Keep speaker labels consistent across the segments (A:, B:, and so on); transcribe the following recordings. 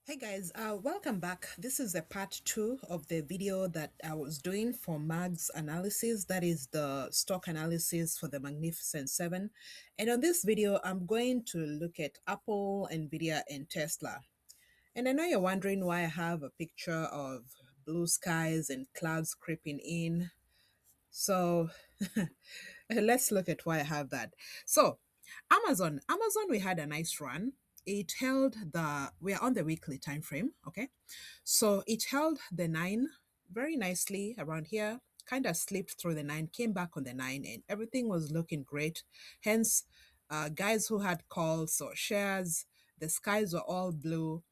A: Hey guys, welcome back. This is the part two of the video that I was doing for MAGS analysis, that is the stock analysis for the Magnificent Seven. And on this video, I'm going to look at Apple, NVDA, and Tesla. And I know you're wondering why I have a picture of blue skies and clouds creeping in. So let's look at why I have that. So Amazon, we had a nice run. It held we are on the weekly time frame, okay? So it held the nine very nicely around here, kind of slipped through the nine, came back on the nine, and everything was looking great. Hence, guys who had calls or shares, the skies were all blue,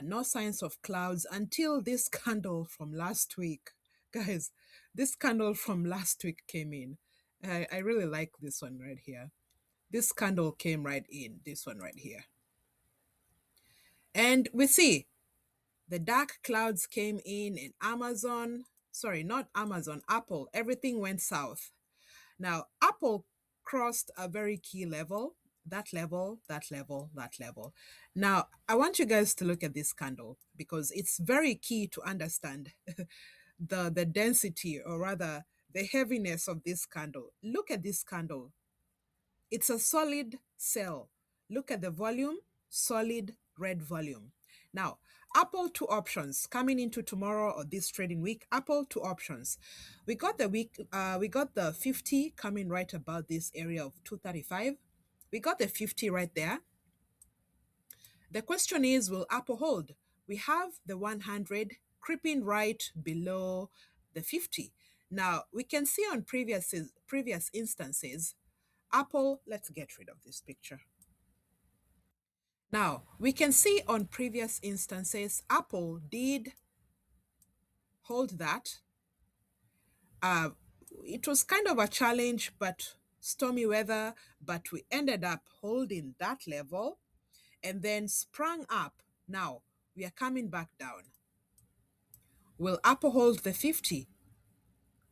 A: no signs of clouds until this candle from last week. Guys, this candle from last week came in. I really like this one right here. This candle came right in, this one right here. And we see the dark clouds came in Amazon, sorry, not Amazon, Apple, everything went south. Now, Apple crossed a very key level, that level, that level, that level. Now, I want you guys to look at this candle because it's very key to understand the density, or rather the heaviness of this candle. Look at this candle. It's a solid cell. Look at the volume, solid red volume. Now, Apple two options coming into tomorrow or this trading week. Apple two options. We got the 50 coming right about this area of 235. We got the 50 right there. The question is, will Apple hold? We have the 100 creeping right below the 50. Now, we can see on previous instances, Apple, let's get rid of this picture. Now, we can see on previous instances, Apple did hold that. It was kind of a challenge, but stormy weather, but we ended up holding that level and then sprung up. Now, we are coming back down. Will Apple hold the 50?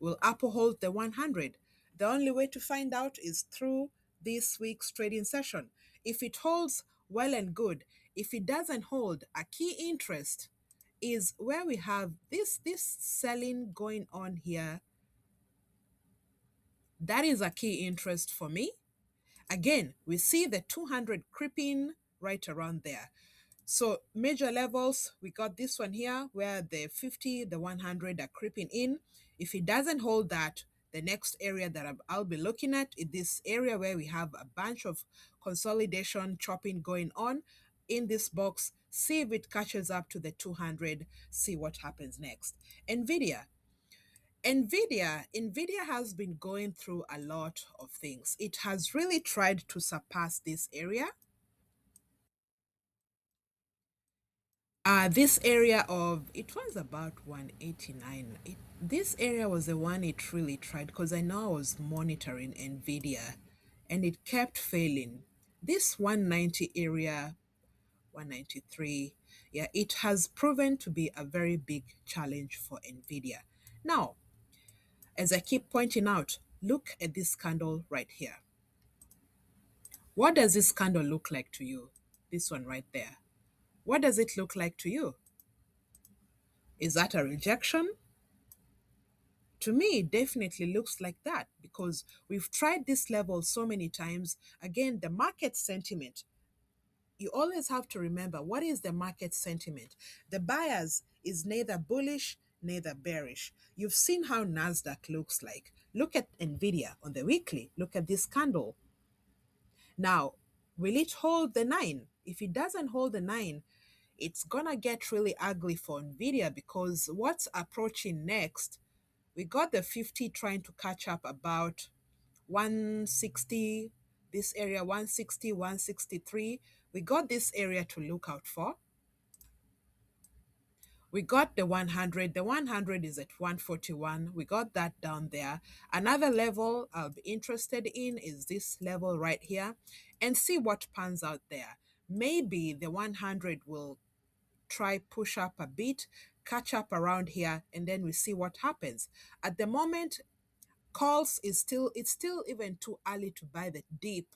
A: Will Apple hold the 100? The only way to find out is through this week's trading session. If it holds, well and good. If it doesn't hold, a key interest is where we have this selling going on here. That is a key interest for me. Again, we see the 200 creeping right around there. So major levels, we got this one here where the 50, the 100 are creeping in. If it doesn't hold that, the next area that I'll be looking at is this area where we have a bunch of consolidation chopping going on in this box. See if it catches up to the 200, see what happens next. NVIDIA has been going through a lot of things. It has really tried to surpass this area. This area of, it was about 189. This area was the one it really tried because I know I was monitoring NVIDIA and it kept failing. This 190 area, 193, yeah, it has proven to be a very big challenge for NVIDIA. Now, as I keep pointing out, look at this candle right here. What does this candle look like to you? This one right there. What does it look like to you? Is that a rejection? To me, it definitely looks like that because we've tried this level so many times. Again, the market sentiment. You always have to remember, what is the market sentiment? The buyers is neither bullish, neither bearish. You've seen how NASDAQ looks like. Look at NVIDIA on the weekly. Look at this candle. Now, will it hold the 9? If it doesn't hold the 9, it's gonna get really ugly for NVIDIA because what's approaching next, we got the 50 trying to catch up about 160, this area 160, 163. We got this area to look out for. We got the 100. The 100 is at 141. We got that down there. Another level I'll be interested in is this level right here and see what pans out there. Maybe the 100 will try push up a bit, catch up around here, and then we see what happens. At the moment, calls is still, it's still even too early to buy the dip.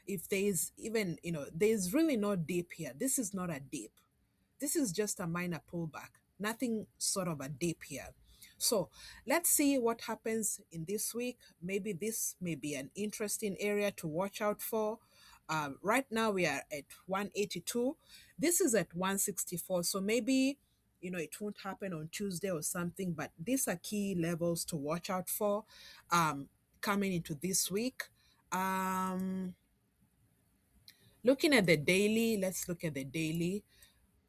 A: If there is even, there's really no dip here. This is not a dip. This is just a minor pullback, nothing sort of a dip here. So let's see what happens in this week. Maybe this may be an interesting area to watch out for. Right now we are at 182. This is at 164. So maybe, it won't happen on Tuesday or something, but these are key levels to watch out for coming into this week. Um, Looking at the daily, let's look at the daily.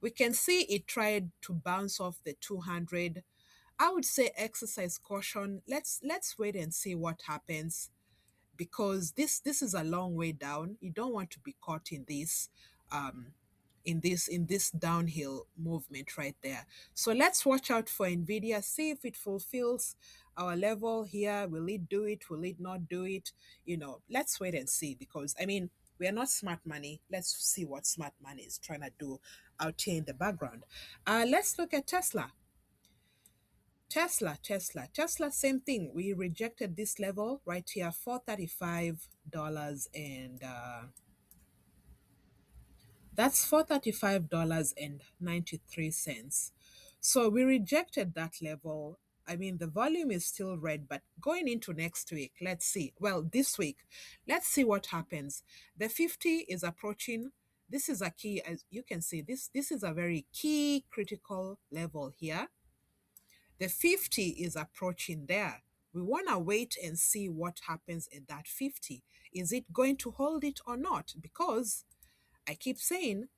A: We can see it tried to bounce off the 200. I would say exercise caution. Let's wait and see what happens, because this is a long way down. You don't want to be caught in this in this downhill movement right there. So let's watch out for NVIDIA, see if it fulfills our level here. Will it do it? Will it not do it? Let's wait and see, because I mean, we are not smart money. Let's see what smart money is trying to do out here in the background. Let's look at Tesla. Tesla, same thing. We rejected this level right here, $435, and that's $435.93. So we rejected that level. I mean, the volume is still red, but going into next week, let's see. Well, this week, let's see what happens. The 50 is approaching. This is a key, as you can see, this is a very key critical level here. The 50 is approaching there. We want to wait and see what happens at that 50. Is it going to hold it or not? Because I keep saying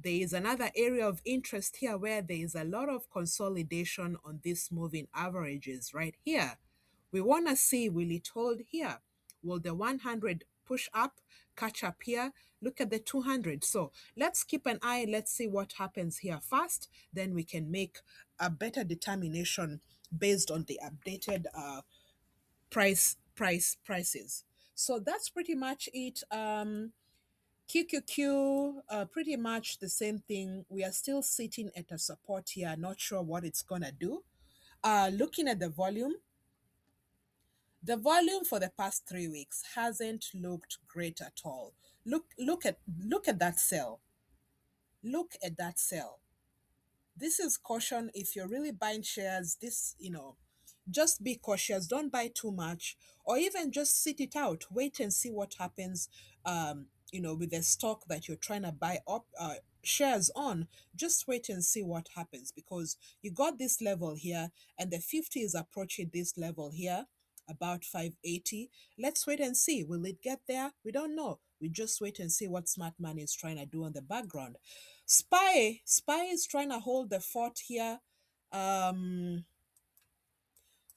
A: there is another area of interest here where there is a lot of consolidation on these moving averages right here. We want to see, will it hold here? Will the 100 push up, catch up here? Look at the 200. So let's keep an eye. Let's see what happens here first. Then we can make a better determination based on the updated prices. So that's pretty much it. QQQ, pretty much the same thing. We are still sitting at a support here, not sure what it's gonna do. Looking at the volume for the past 3 weeks hasn't looked great at all. Look at that sell. Look at that sell. This is caution. If you're really buying shares, just be cautious. Don't buy too much, or even just sit it out. Wait and see what happens. With the stock that you're trying to buy up shares on. Just wait and see what happens, because you got this level here, and the 50 is approaching this level here, about 580. Let's wait and see. Will it get there? We don't know. We just wait and see what smart money is trying to do on the background. Spy is trying to hold the fort here. Um,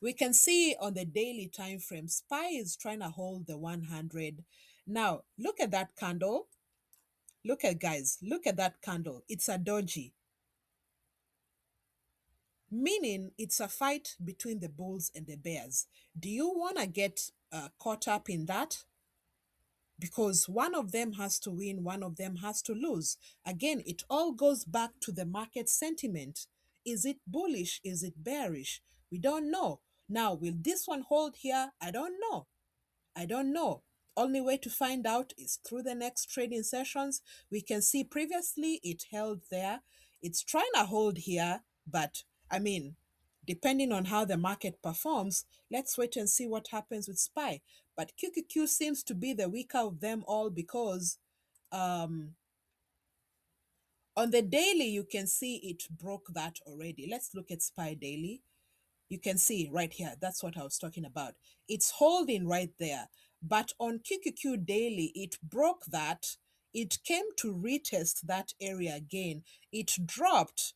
A: we can see on the daily time frame, Spy is trying to hold the 100. Now, look at that candle. Look at that candle. It's a doji, meaning it's a fight between the bulls and the bears. Do you want to get caught up in that? Because one of them has to win, one of them has to lose. Again, it all goes back to the market sentiment. Is it bullish? Is it bearish? We don't know. Now, will this one hold here? I don't know. I don't know. Only way to find out is through the next trading sessions. We can see previously it held there. It's trying to hold here, but I mean, depending on how the market performs, let's wait and see what happens with SPY. But QQQ seems to be the weaker of them all, because on the daily you can see it broke that already. Let's look at SPY daily. You can see right here, that's what I was talking about. It's holding right there. But on QQQ daily, it broke that. It came to retest that area again. It dropped.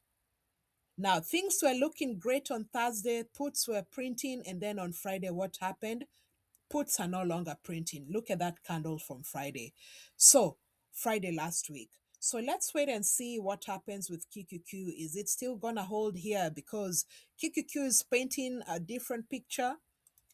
A: Now, things were looking great on Thursday. Puts were printing. And then on Friday, what happened? Puts are no longer printing. Look at that candle from Friday. So, Friday last week. So let's wait and see what happens with QQQ. Is it still going to hold here? Because QQQ is painting a different picture.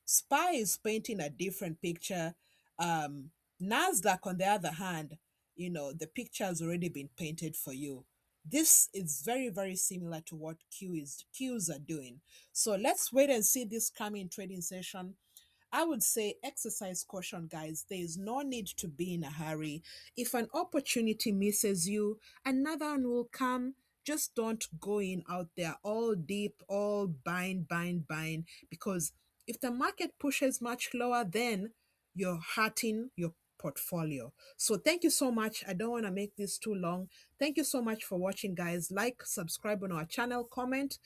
A: SPY is painting a different picture. NASDAQ, on the other hand, the picture has already been painted for you. This is very, very similar to what Qs are doing. So let's wait and see this coming trading session. I would say exercise caution, guys. There is no need to be in a hurry. If an opportunity misses you, another one will come. Just don't go in out there all deep, all buying, because if the market pushes much lower, then you're hurting your portfolio. So thank you so much. I don't want to make this too long. Thank you so much for watching, guys. Like, subscribe on our channel, comment.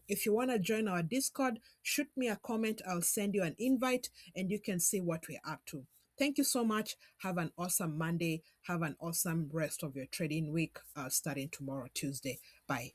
A: If you want to join our Discord, shoot me a comment. I'll send you an invite and you can see what we're up to. Thank you so much. Have an awesome Monday. Have an awesome rest of your trading week starting tomorrow, Tuesday. Bye.